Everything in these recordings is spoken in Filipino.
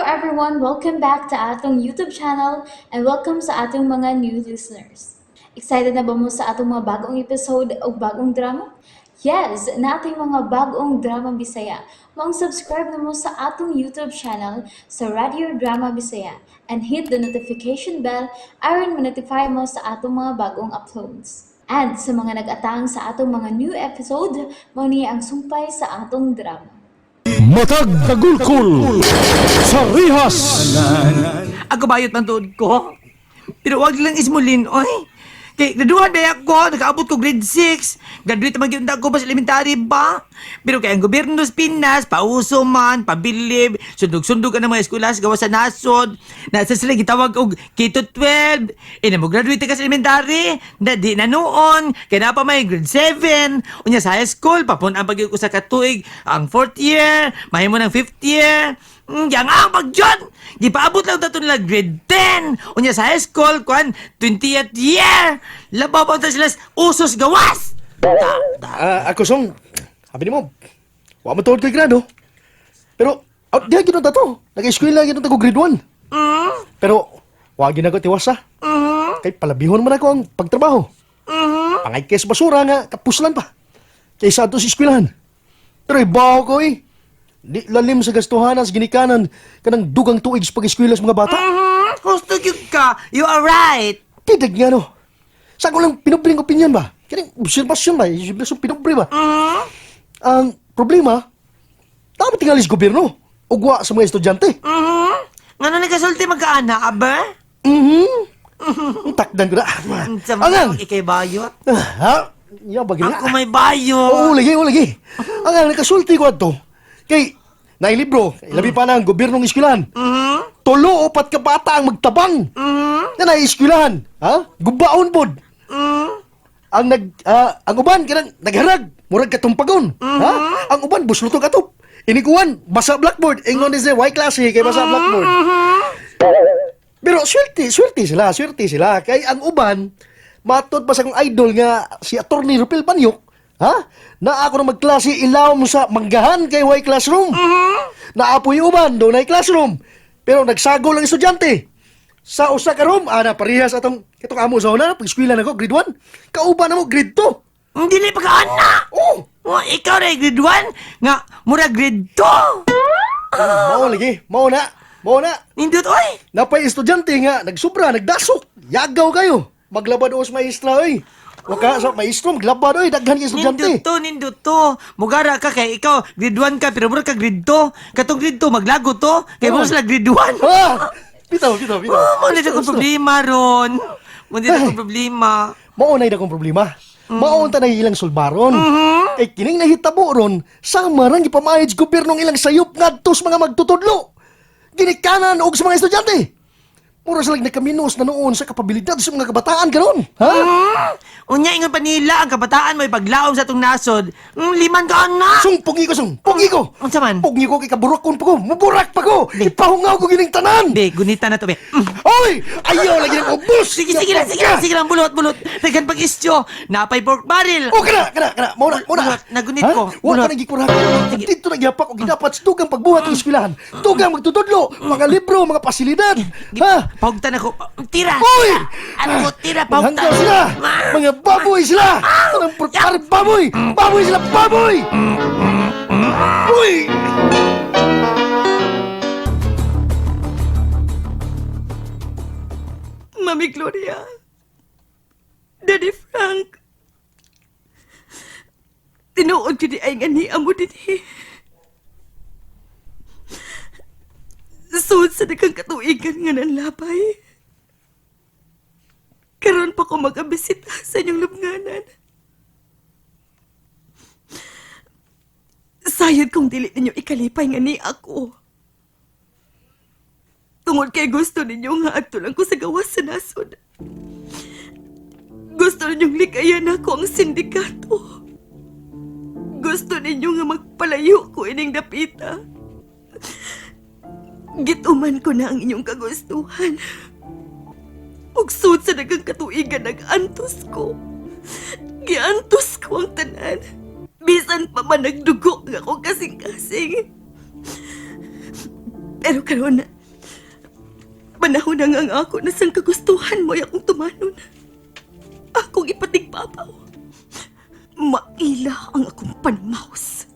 everyone! Welcome back to atong YouTube channel and welcome sa atong mga new listeners. Excited na ba mo sa atong mga bagong episode o bagong drama? Yes, na ating mga bagong drama Bisaya. Subscribe na mo sa atong YouTube channel sa Radio Drama Bisaya and hit the notification bell aron ma-notify mo sa atong mga bagong uploads. And sa mga nag-atang sa atong mga new episode, mo niya ang sumpay sa atong drama. Matag Kagulkul sa Rihas. Ako bayot man tuod ko. Pero wag lang ismulin, oy. Kay graduhan na ako, nakaabot ko grade 6. Graduate man gyud ako pa sa elementary ba? Pero kay ang gobyerno sa Pinas, pauso man, pabilib, sundog-sundog ka ng mga eskwela sa gawas sa nasod. Nasa sila gitawag og K-12. Ina mo graduate ka sa elementary, na di na noon. Kaya na pa may grade 7. Unya sa high school, papunaan pag ko sa katuig ang 4th year, mahimo ng 5th year. Yang ang pagyon! Gipaabot lang tato nila grade 10. Unya sa high school, 20th year. Labaw ta sila usos gawas. Ako song, sabi ni mo, wa mo tuod kay grado. Pero, diha ginoon ta to. Nag-eskwela ginoon ta ko grade 1. Pero, wa gyud ako tiwasa. Kay palabihon man ako ang pagtrabaho. Pangay kay sa basura nga kapuslan pa. Kaysa ato sa eskwelahan. Pero ibaw ko di lalim sa gastuhan sa ginikanan kanang dugang tuig sa pag-eskwela sa mga bata. Gusto yun ka. You are right. Tidag nga no. Sa ko lang pinubling opinion ba? Kaya obserbasyon ba? Obserbasyon pinubli ba? Ang problema, dapat tingalis gobyerno. Ugwa sa mga estudyante. Nga na nagkasulti magkaana, aba? Takdan ko na. Sa mga ikay bayot. Ha? Yabag na. Ako may bayot. Oo, lagi. Ang nakasulti ko ato. Kay, nailibro, labi pa na ang gobyernong eskwelahan. 3 o 4 ka bata ang magtabang. Na naieskwelahan. Ha? Gubaon pod. Ang uban, kanang nagharag. Murag katumpagon. Ha? Ang uban, busluto katop. Inikuan, basa blackboard. Ingon ni white class kay basa blackboard. Pero swerte sila. Kay ang uban, matod pa sa kong idol nga si Atty. Rupil Panyok, ha? Na ako na magklase ilawom sa manggahan kay way classroom. Naapoy uban, doon ay classroom. Pero nagsagol ang estudyante. Sa usa ka room, parehas atong amo sa una, pag-eskwela na ko, grade 1. Kauban na mo, grade 2. Hindi na pagkaana. Oh! Ikaw na grade 1, nga mura grade 2. Mao na. Nindot, oy. Napay estudyante nga, nagsubra, nagdasok. Yagaw kayo. Maglabad o sa maestra, oy. Waka sa maestro, maglabad, oy. Daghan ka estudyante. Nindot to. Mugara ka kay ikaw, grade 1 ka, pero mura ka grade 2. Katong grade 2, maglago to. Kaya mura sila grade 1. Ha? Bitaw. Muna akong problema ron. Muna akong problema. Maunay na kong problema. Maunta na ilang sulbaron. Eh, kining nahitabo ron, sama rang ipamayad sa gobyernong ilang sayop ngadto sa mga magtutudlo. Ginikanan og sa mga estudyante. Mura silang nakaminos na noon sa kapabilidad sa mga kabataan karon. Ha? Unya ingon pa nila ang kabataan mo ipaglaom sa atong nasod. Liman ka na. Pogi ko. Unsa man? Pogi ko kay kaburakon pa ko. Muburak pa ko. Ipahungaw ko gining tanan. Be, gunita na to be. Oy! Ayaw lagi ng ubos. Sige lang, bulot. Nagkan pag-istyo. Napay pork barrel. Oh, kana. Muna. Bulot, nagunit Ha? ko. Wala ka nang gikurak. Dito nagyapak o ginapat sa tugang pagbuhat ng eskwelahan. Tugang magtutudlo, mga libro, mga pasilidad. Ha? Pahugtan ako. Tira! Hoy! Ano ko, tira, pahugtan. Hanggang sila! Mga baboy sila! Anong pagkari baboy! Baboy sila! Baboy! Uy! Mami Gloria, Daddy Frank, tinuod ko di ay nga ni amo din Suod sa dagang katuigan nga nanlapay. Karon pa ko mag-abisita sa inyong lubnganan. Sayad kong dili ninyo ikalipay nga ni ako. Tungod kay gusto ninyo nga adto lang ko sa gawas sa nasod. Gusto ninyong likayan ako ang sindikato. Gusto ninyo nga magpalayo ko ining dapita. Gituman ko na ang inyong kagustuhan. Ugsud sa dagang katuigan nag-antos ko. Giantos ko ang tanan. Bisan pa man nagdugo nga ako kasing-kasing. Pero karon Panahon na nga ang ako na sang kagustuhan mo akong tumanon. Akong ipatigpapaw. Maila ang akong panmaos.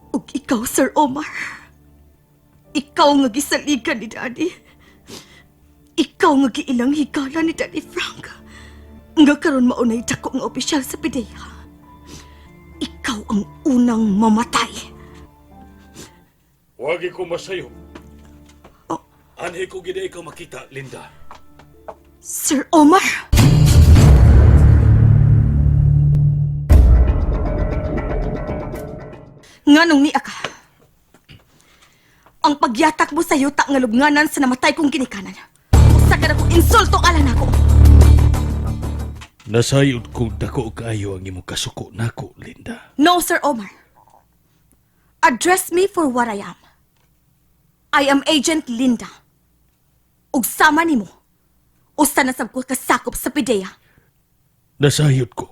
Ug ikaw, Sir Omar. Ikaw nga gisaligan ni Daddy. Ikaw nga giilang higala ni Daddy Frank. Nga karon maunay dako nga opisyal sa PIDEA. Ikaw ang unang mamatay. Wagi ko masayo. Oh. Anhi ko gid ikaw makita, Linda. Sir Omar! Nganong ni ka? Ang pagyatak mo sa yuta nga lubnganan sa namatay kong ginikanan. Usa ka na kong insulto alang ako. Nasayod ko dako kaayo ang imong kasuko nako, Linda. No, Sir Omar. Address me for what I am. I am Agent Linda. Ug sama nimo. Usa na sab ko kasakop sa PIDEA. Nasayod ko.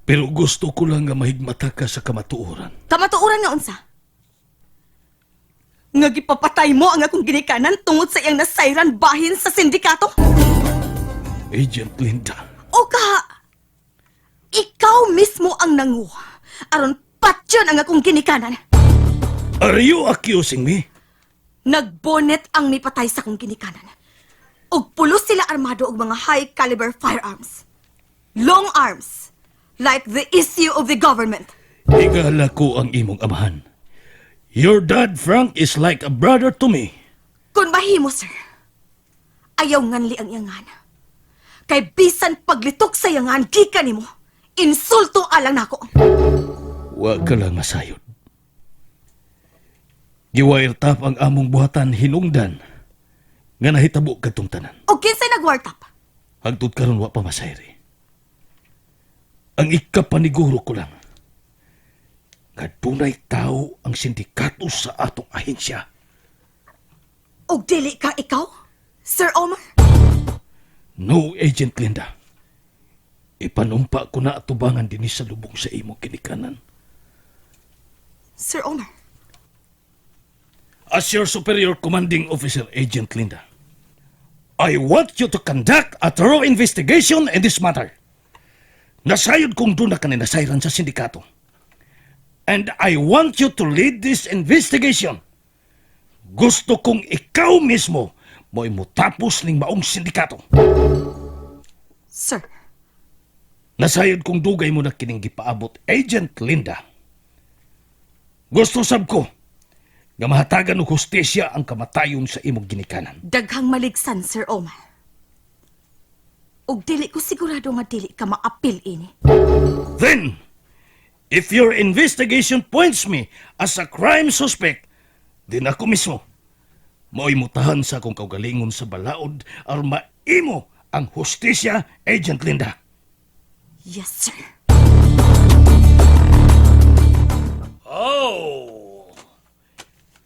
Pero gusto ko lang nga mahigmata ka sa kamatuoran. Kamatuoran nga unsa? Nga gipapatay mo ang akong ginikanan tungod sa iyang nasayran bahin sa sindikato? Agent Linda. O ka, ikaw mismo ang nanguha aron patyon ang akong ginikanan. Are you accusing me? Nagbonet ang mipatay sa akong ginikanan. Og pulos sila armado og mga high-caliber firearms. Long arms, like the issue of the government. Igala ko ang imong amahan. Your dad, Frank, is like a brother to me. Kung mahimo, sir, ayaw nganli ang iyangan. Kay bisan paglitok sa iyangan, gikan nimo, insulto alang nako. Wa ka lang masayod. Giwairtap ang among buhatan hinungdan nga nahitabo kadtong tanan. O kinsay nagwartap? Hangtod karon wa pa masayri. Ang ikapaniguro ko lang nga dunay tao ang sindikato sa atong ahensya. Og dili ka ikaw, Sir Omar? No, Agent Linda. Ipanumpa ko na atubangan din sa lubong sa imong kinikanan. Sir Omar, As your superior commanding officer, Agent Linda, I want you to conduct a thorough investigation in this matter. Nasayod kong doon na kaninasayran sa sindikato. And I want you to lead this investigation. Gusto kong ikaw mismo mo imutapos ning maong sindikato. sir, Nasayod kong dugay mo na kining gipaabot, Agent Linda. Gusto sab ko nga mahatagan og hustisya ang kamatayon sa imong ginikanan. daghang maligsan, Sir Omar. Og dili ko sigurado nga dili ka maapil ini. Then, if your investigation points me as a crime suspect, din ako mismo maimutahan sa akong kaugalingon sa balaod aron maimo ang hustisya, Agent Linda. Yes, sir. Oh!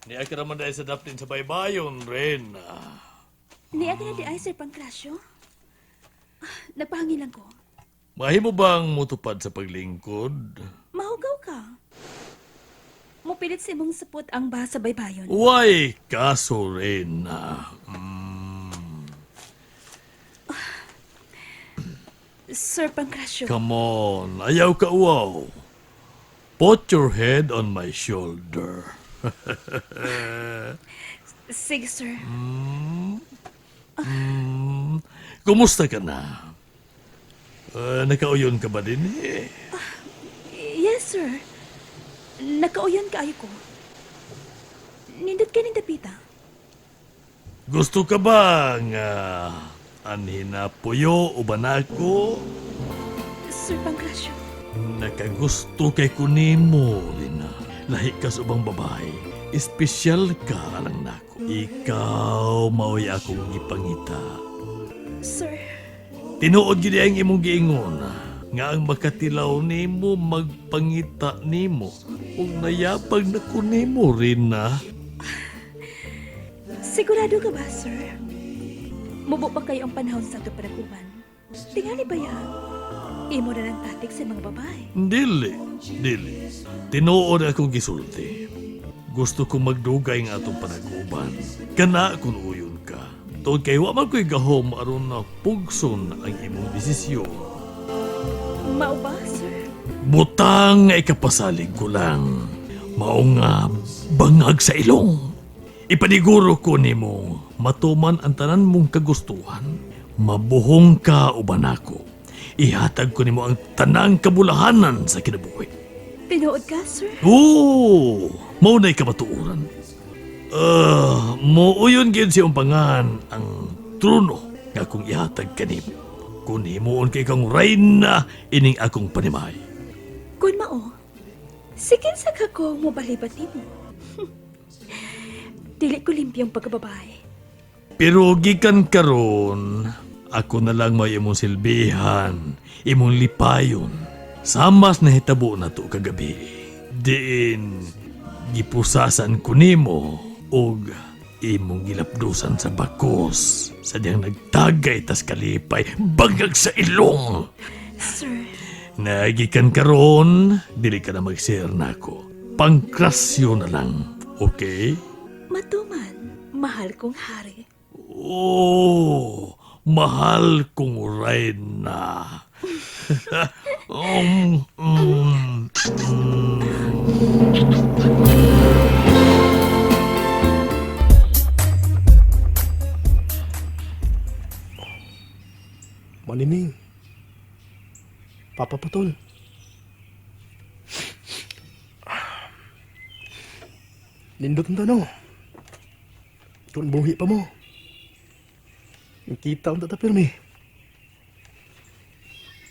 Niya ka naman dahil sa daptin sa baybayon, Ren. Niya ka na di ay, Sir Pancracio? Nagpahangilan ko. Mahimo bang mutupad sa paglingkod? Mahugaw ka. Mupilit sa imong sapot ang bahasa baybayon. Why kaso, Ren? Sir Pancracio, Come on, ayaw ka uwaw. Put your head on my shoulder. sige, sir. Kumusta ka na? Nakauyon ka ba din eh? Yes, sir. Nakauyan ka ko. Nindot ka nindapita. Gusto ka ba nga anhin na puyo o banako? Sir Pancracio, Nakagusto kay kunimo, Rina. Lahi ka sa ubang babae. Espesyal ka lang nako. Ikaw maoy akong ipangita. sir. Tinuod gid ang imong giingon nga ang makatilaw nimo magpangita nimo ug nayapag na kunimo rin na. Sigurado ka ba, sir? Mubo pa kayo ang panahon sa ito parakuman. Tingali ba yan? Imo na ng tatik sa mga babae. Dili. Tinuod akong gisulti. Gusto ko magdugay nga atong panaguban. Kana kung uyon ka. Tuod kay wa man ko'y gahom aron na pugson ang imong desisyon. Mao ba, sir? Butang nga ikapasalig ko lang. Mao nga bangag sa ilong. Ipaniguro ko nimo matuman ang tanan mong kagustuhan. Mabuhong ka uban ako. Ihatag ko nimo ang tanang kabulahanan sa kinabuhi. Tinuod ka, sir? Oo, mao na'y kamatuoran. Muuyon gyud si umpangan ang trono nga akong ihatag kanimo. Kung himuon kay kang reyna ining akong panimay. Kun mao, sige sa kako mo balibat nimo. Dili ko limpyong pagkababae. Pero gikan karon, ako na lang may imong silbihan, imong lipayon. Samas na hitabo na to kagabi. Diin, gipusasan ko nimo og imong gilapdusan sa bakos. Sadyang nagtagay tas kalipay, bangag sa ilong. Sir, Nagikan karon, dili ka na mag-share na ako. Pangkrasyo na lang, okay? matuman, mahal kong hari. Oh, mahal kong reyna. um, um, Manining. Papa Putol. Nindot ang tanong. Kung buhi pa mo. Kita ang tatapirmi.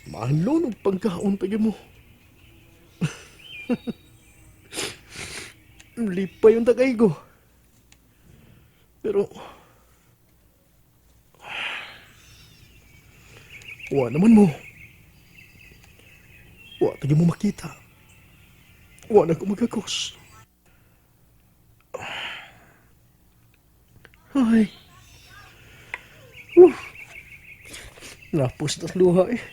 Mahalo ng pagkaon pagi mo. Lipay yung tagay ko. Pero... Wa naman mo. Wa tagi mo makita. Wa na ko magagos. Ay. Napos na luha eh.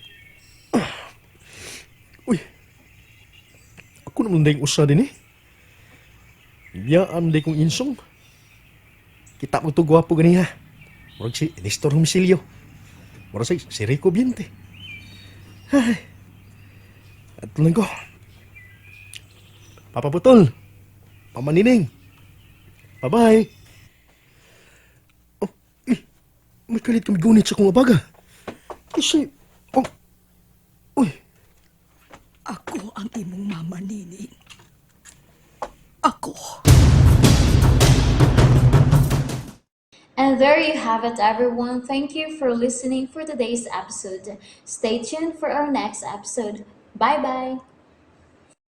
Uy. Ako naman dahil usa din eh. Biyaan dahil kong insong. Kita mo ito gwapo ganiha. Murag si Nestor Homicilio. Murag si Rico Biente. Ay. At lang ko. Papa Putol. Mama Nining. Bye-bye. Oh, may kalit kami gunit sa kong abaga. Kasi, uy. Ako ang imong mama, Nining. Ako. And there you have it, everyone. Thank you for listening for today's episode. Stay tuned for our next episode. Bye bye.